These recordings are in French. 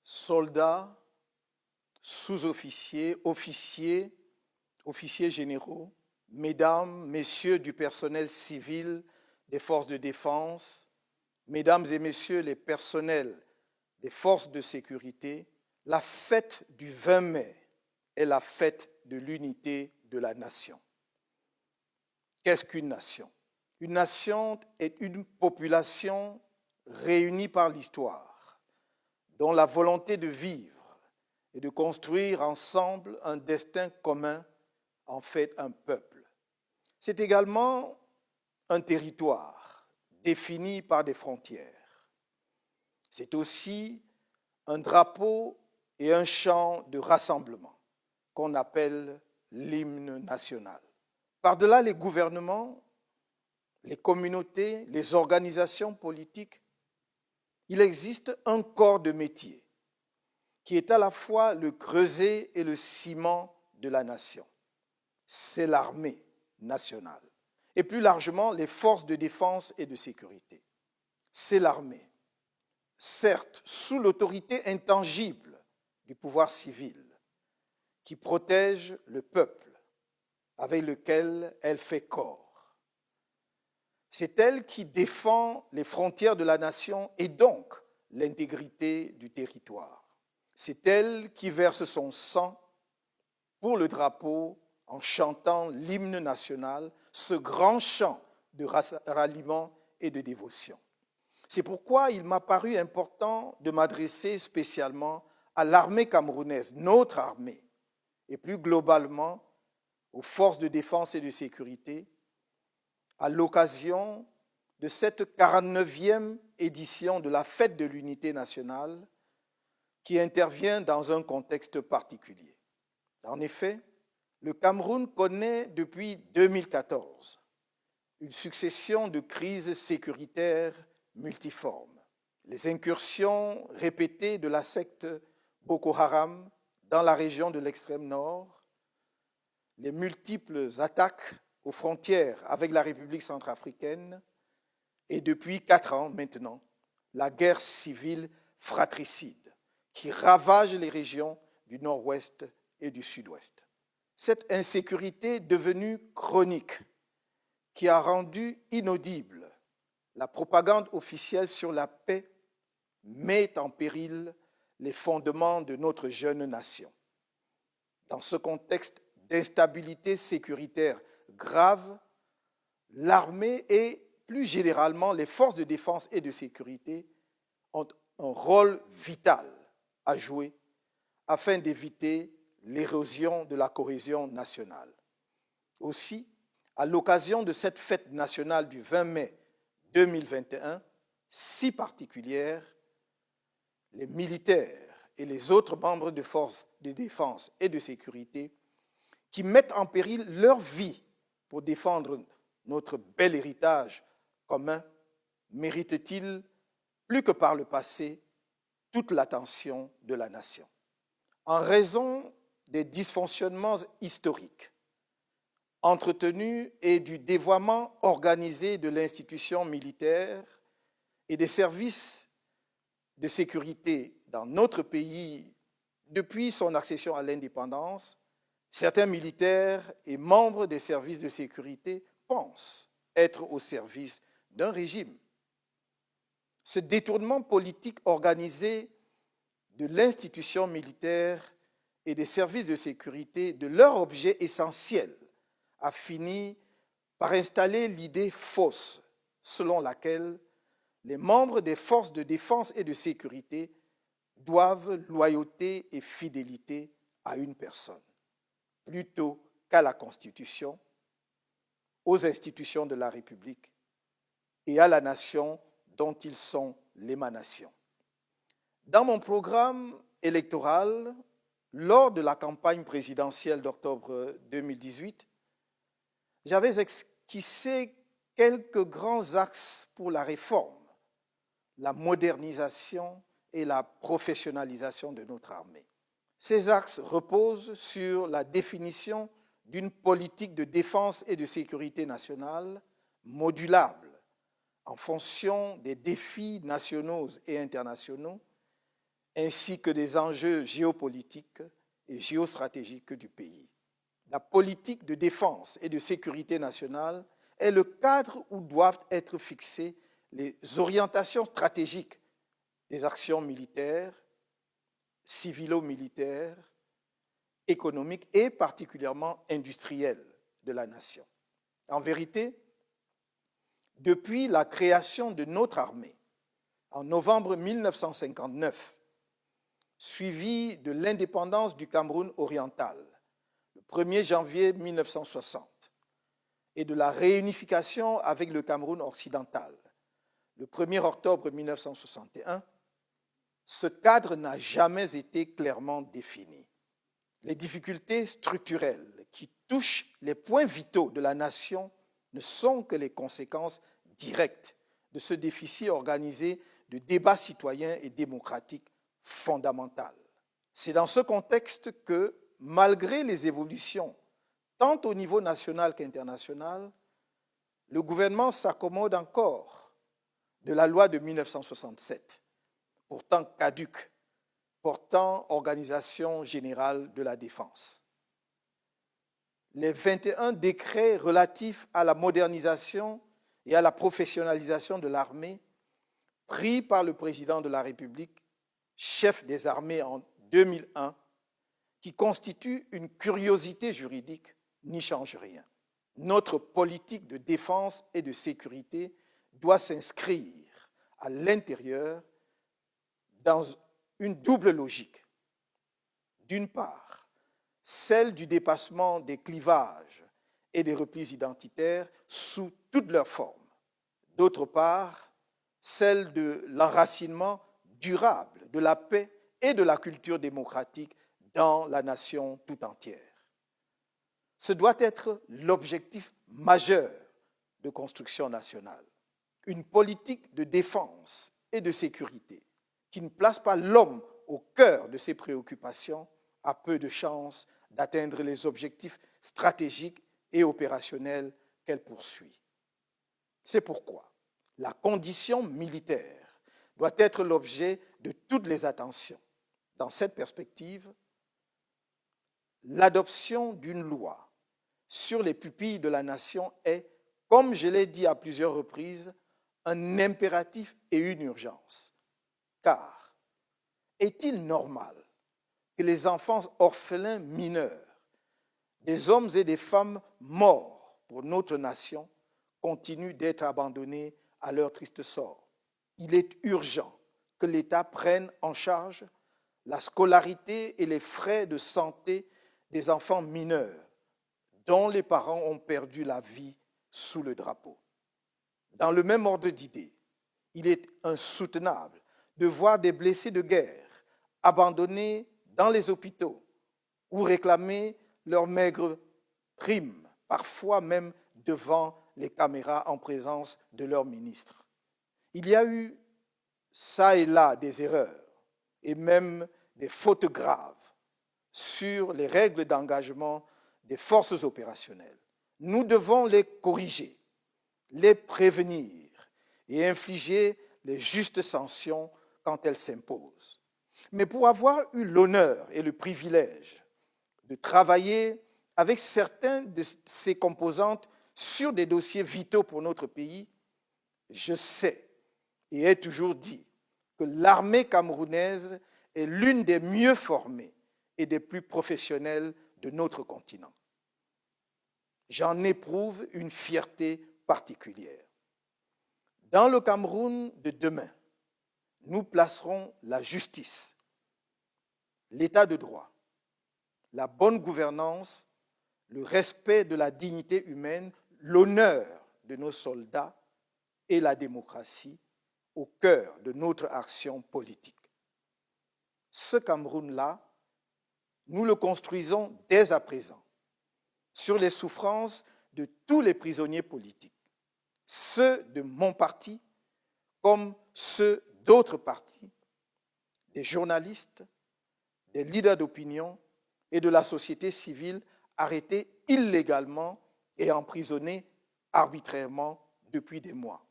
soldats, sous-officiers, officiers, officiers généraux, mesdames, messieurs du personnel civil des forces de défense, mesdames et messieurs les personnels des forces de sécurité, la fête du 20 mai est la fête de l'unité de la nation. Qu'est-ce qu'une nation? Une nation est une population réunie par l'histoire, dont la volonté de vivre et de construire ensemble un destin commun en fait un peuple. C'est également un territoire défini par des frontières. C'est aussi un drapeau et un chant de rassemblement qu'on appelle l'hymne national. Par-delà les gouvernements, les communautés, les organisations politiques, il existe un corps de métier qui est à la fois le creuset et le ciment de la nation. C'est l'armée nationale et plus largement les forces de défense et de sécurité. C'est l'armée, certes sous l'autorité intangible du pouvoir civil, qui protège le peuple avec lequel elle fait corps. C'est elle qui défend les frontières de la nation et donc l'intégrité du territoire. C'est elle qui verse son sang pour le drapeau en chantant l'hymne national, ce grand chant de ralliement et de dévotion. C'est pourquoi il m'a paru important de m'adresser spécialement à l'armée camerounaise, notre armée, et plus globalement aux forces de défense et de sécurité, à l'occasion de cette 49e édition de la Fête de l'Unité nationale qui intervient dans un contexte particulier. En effet, le Cameroun connaît depuis 2014 une succession de crises sécuritaires multiformes. Les incursions répétées de la secte Boko Haram dans la région de l'extrême nord, les multiples attaques aux frontières avec la République centrafricaine et depuis 4 ans maintenant, la guerre civile fratricide qui ravage les régions du nord-ouest et du sud-ouest. Cette insécurité devenue chronique qui a rendu inaudible la propagande officielle sur la paix met en péril les fondements de notre jeune nation. Dans ce contexte d'instabilité sécuritaire grave, l'armée et plus généralement les forces de défense et de sécurité ont un rôle vital à jouer afin d'éviter l'érosion de la cohésion nationale. Aussi, à l'occasion de cette fête nationale du 20 mai 2021, si particulière, les militaires et les autres membres de forces de défense et de sécurité qui mettent en péril leur vie pour défendre notre bel héritage commun méritent-ils, plus que par le passé, toute l'attention de la nation. En raison des dysfonctionnements historiques entretenus et du dévoiement organisé de l'institution militaire et des services de sécurité dans notre pays depuis son accession à l'indépendance, certains militaires et membres des services de sécurité pensent être au service d'un régime. Ce détournement politique organisé de l'institution militaire et des services de sécurité de leur objet essentiel a fini par installer l'idée fausse selon laquelle les membres des forces de défense et de sécurité doivent loyauté et fidélité à une personne, plutôt qu'à la Constitution, aux institutions de la République et à la nation dont ils sont l'émanation. Dans mon programme électoral, lors de la campagne présidentielle d'octobre 2018, j'avais esquissé quelques grands axes pour la réforme, la modernisation et la professionnalisation de notre armée. Ces axes reposent sur la définition d'une politique de défense et de sécurité nationale modulable en fonction des défis nationaux et internationaux ainsi que des enjeux géopolitiques et géostratégiques du pays. La politique de défense et de sécurité nationale est le cadre où doivent être fixées les orientations stratégiques des actions militaires, civilo-militaires, économiques et particulièrement industrielles de la nation. En vérité, depuis la création de notre armée en novembre 1959, suivie de l'indépendance du Cameroun oriental, le 1er janvier 1960, et de la réunification avec le Cameroun occidental, le 1er octobre 1961, ce cadre n'a jamais été clairement défini. Les difficultés structurelles qui touchent les points vitaux de la nation ne sont que les conséquences directes de ce déficit organisé de débat citoyen et démocratique fondamental. C'est dans ce contexte que, malgré les évolutions, tant au niveau national qu'international, le gouvernement s'accommode encore de la loi de 1967, pourtant caduque, portant Organisation générale de la défense. Les 21 décrets relatifs à la modernisation et à la professionnalisation de l'armée, pris par le président de la République, chef des armées en 2001, qui constituent une curiosité juridique, n'y changent rien. Notre politique de défense et de sécurité doit s'inscrire à l'intérieur dans une double logique. D'une part, celle du dépassement des clivages et des replis identitaires sous toutes leurs formes. D'autre part, celle de l'enracinement durable de la paix et de la culture démocratique dans la nation tout entière. Ce doit être l'objectif majeur de construction nationale. Une politique de défense et de sécurité qui ne place pas l'homme au cœur de ses préoccupations a peu de chances d'atteindre les objectifs stratégiques et opérationnels qu'elle poursuit. C'est pourquoi la condition militaire doit être l'objet de toutes les attentions. Dans cette perspective, l'adoption d'une loi sur les pupilles de la nation est, comme je l'ai dit à plusieurs reprises, un impératif et une urgence. Car est-il normal que les enfants orphelins mineurs, des hommes et des femmes morts pour notre nation, continuent d'être abandonnés à leur triste sort? Il est urgent que l'État prenne en charge la scolarité et les frais de santé des enfants mineurs dont les parents ont perdu la vie sous le drapeau. Dans le même ordre d'idées, il est insoutenable de voir des blessés de guerre abandonnés dans les hôpitaux ou réclamer leurs maigres primes, parfois même devant les caméras en présence de leurs ministres. Il y a eu ça et là des erreurs et même des fautes graves sur les règles d'engagement des forces opérationnelles. Nous devons les corriger, les prévenir et infliger les justes sanctions quand elles s'imposent. Mais pour avoir eu l'honneur et le privilège de travailler avec certaines de ces composantes sur des dossiers vitaux pour notre pays, je sais et ai toujours dit que l'armée camerounaise est l'une des mieux formées et des plus professionnelles de notre continent. J'en éprouve une fierté particulière. Dans le Cameroun de demain, nous placerons la justice, l'état de droit, la bonne gouvernance, le respect de la dignité humaine, l'honneur de nos soldats et la démocratie au cœur de notre action politique. Ce Cameroun-là, nous le construisons dès à présent sur les souffrances de tous les prisonniers politiques, ceux de mon parti comme ceux d'autres partis, des journalistes, des leaders d'opinion et de la société civile arrêtés illégalement et emprisonnés arbitrairement depuis des mois.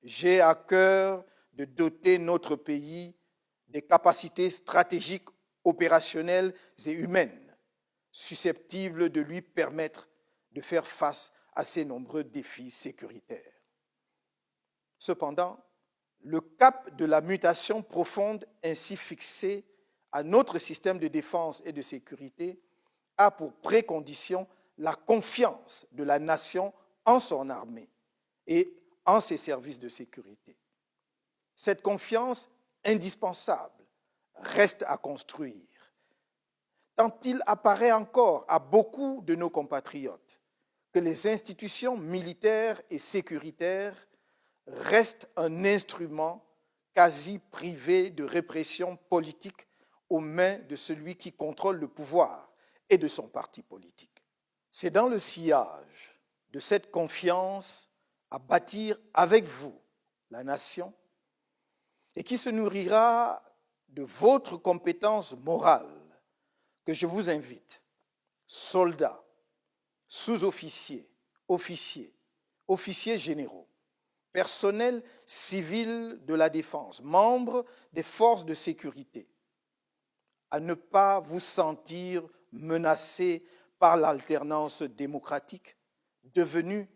J'ai à cœur de doter notre pays des capacités stratégiques, opérationnelles et humaines susceptibles de lui permettre de faire face à ces nombreux défis sécuritaires. Cependant, le cap de la mutation profonde ainsi fixé à notre système de défense et de sécurité a pour précondition la confiance de la nation en son armée et en ses services de sécurité. Cette confiance indispensable reste à construire, tant il apparaît encore à beaucoup de nos compatriotes que les institutions militaires et sécuritaires restent un instrument quasi privé de répression politique aux mains de celui qui contrôle le pouvoir et de son parti politique. C'est dans le sillage de cette confiance à bâtir avec vous la nation et qui se nourrira de votre compétence morale que je vous invite, soldats, sous-officiers, officiers, officiers généraux, personnel civil de la défense, membres des forces de sécurité, à ne pas vous sentir menacés par l'alternance démocratique devenue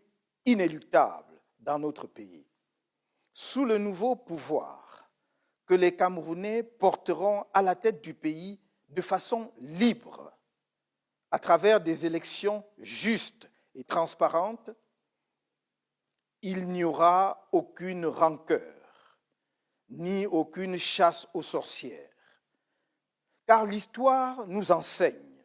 inéluctable dans notre pays. Sous le nouveau pouvoir que les Camerounais porteront à la tête du pays de façon libre, à travers des élections justes et transparentes, il n'y aura aucune rancœur, ni aucune chasse aux sorcières. Car l'histoire nous enseigne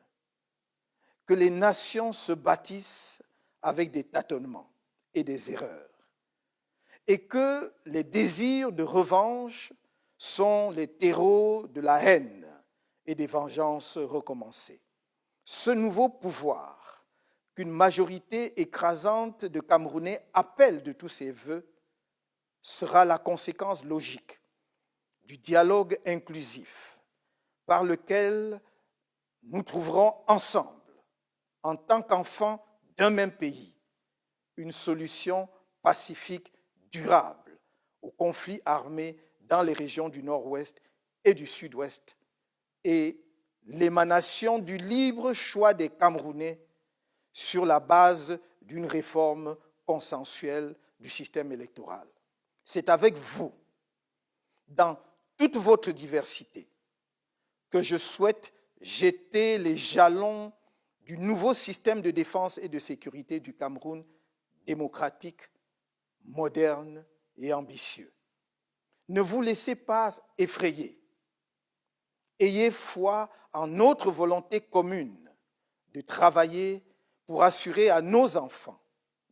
que les nations se bâtissent avec des tâtonnements et des erreurs, et que les désirs de revanche sont les terreaux de la haine et des vengeances recommencées. Ce nouveau pouvoir qu'une majorité écrasante de Camerounais appelle de tous ses voeux sera la conséquence logique du dialogue inclusif par lequel nous trouverons ensemble, en tant qu'enfants d'un même pays, une solution pacifique durable aux conflits armés dans les régions du Nord-Ouest et du Sud-Ouest et l'émanation du libre choix des Camerounais sur la base d'une réforme consensuelle du système électoral. C'est avec vous, dans toute votre diversité, que je souhaite jeter les jalons du nouveau système de défense et de sécurité du Cameroun, démocratique, moderne et ambitieux. Ne vous laissez pas effrayer. Ayez foi en notre volonté commune de travailler pour assurer à nos enfants,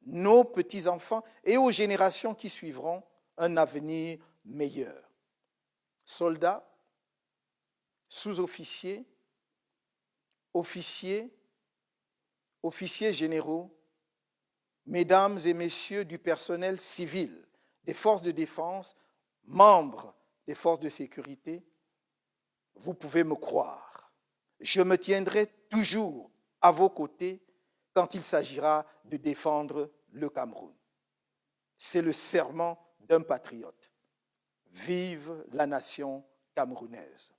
nos petits-enfants et aux générations qui suivront un avenir meilleur. Soldats, sous-officiers, officiers, officiers généraux, mesdames et messieurs du personnel civil, des forces de défense, membres des forces de sécurité, vous pouvez me croire. Je me tiendrai toujours à vos côtés quand il s'agira de défendre le Cameroun. C'est le serment d'un patriote. Vive la nation camerounaise.